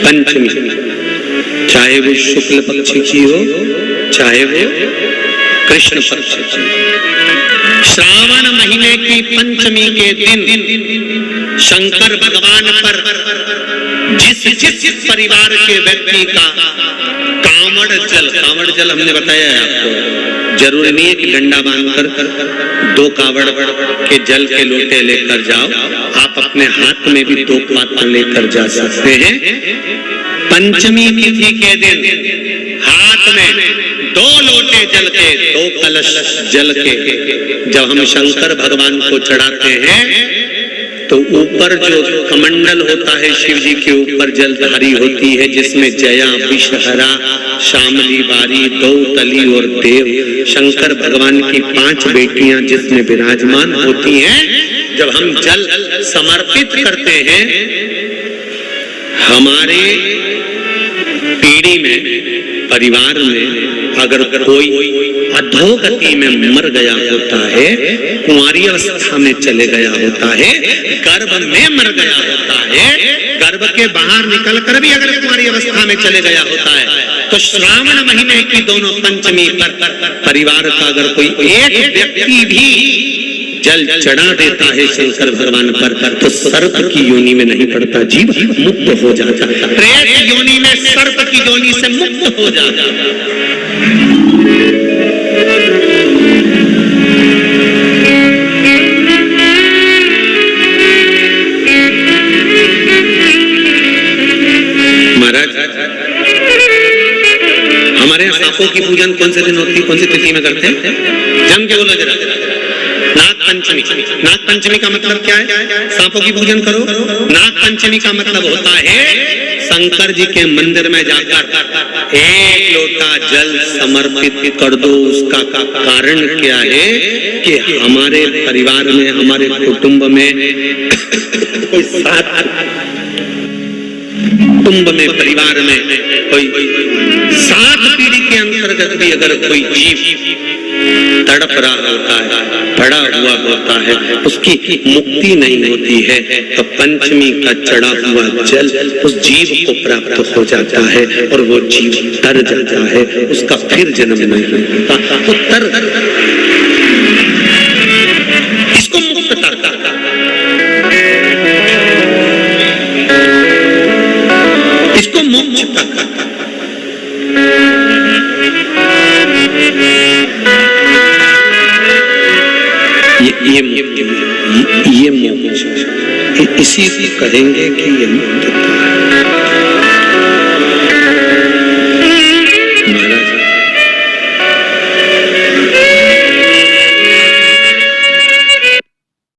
पंचमी, चाहे वो शुक्ल पक्ष की हो चाहे वो कृष्ण पक्ष की। श्रावण महीने की पंचमी के दिन शंकर भगवान पर जिस परिवार के व्यक्ति का कांवड़ जल हमने बताया है आपको, जरूरी नहीं है कि डंडा बांधकर 2 कावड़ के जल के लोटे लेकर जाओ, आप अपने हाथ में भी 2 पात्र लेकर जा सकते हैं। पंचमी तिथि के दिन हाथ में 2 लोटे जल के, 2 कलश जल के जब हम शंकर भगवान को चढ़ाते हैं तो ऊपर जो कमंडल होता है शिव जी के ऊपर जलधारी होती है, जिसमें जया, विषहरा, शामली, बारी, दौतली और देव शंकर भगवान की 5 बेटियां जिसमें विराजमान होती हैं। जब हम जल समर्पित करते हैं, हमारे पीढ़ी में, परिवार में अगर कोई अधोगति में मर गया होता है, कुंवारी अवस्था में चले गया होता है, गर्भ में मर गया होता है, गर्भ के बाहर निकलकर भी अगर कुंवारी अवस्था में चले गया होता है, तो श्रावण महीने की दोनों पंचमी पर परिवार का अगर कोई एक व्यक्ति भी जल चढ़ा देता है शंकर भगवान पर, तो सर्प की योनि में नहीं पड़ता, जीव मुक्त हो जाता, प्रेत योनि में सर्प की योनि से मुक्त हो जाता। महाराज, हमारे यहाँ सांपों की पूजन कौन से दिन होती है, कौन सी तिथि में करते हैं? जम के बोलो जरा। नाग पंचमी। नाग पंचमी का मतलब क्या है? सांपों की पूजन करो। नाग पंचमी का मतलब होता है शंकर जी के मंदिर में जाकर 1 लोटा जल समर्पित कर दो। उसका कारण क्या है कि हमारे परिवार में, हमारे कुटुंब में कोई परिवार में कोई 7 पीढ़ी के अंतर्गत भी अगर कोई जीव तड़प रहा होता है, पड़ा हुआ होता है, उसकी मुक्ति नहीं होती है, तो पंचमी का चढ़ा हुआ जल उस जीव को प्राप्त हो जाता है और वो जीव तर जाता है, उसका फिर जन्म नहीं होता। तो तर इसको मुक्तता कहता है, इसको मोक्षता कहता है। ये मोक्ष, इसी से कहेंगे कि ये मुक्तता।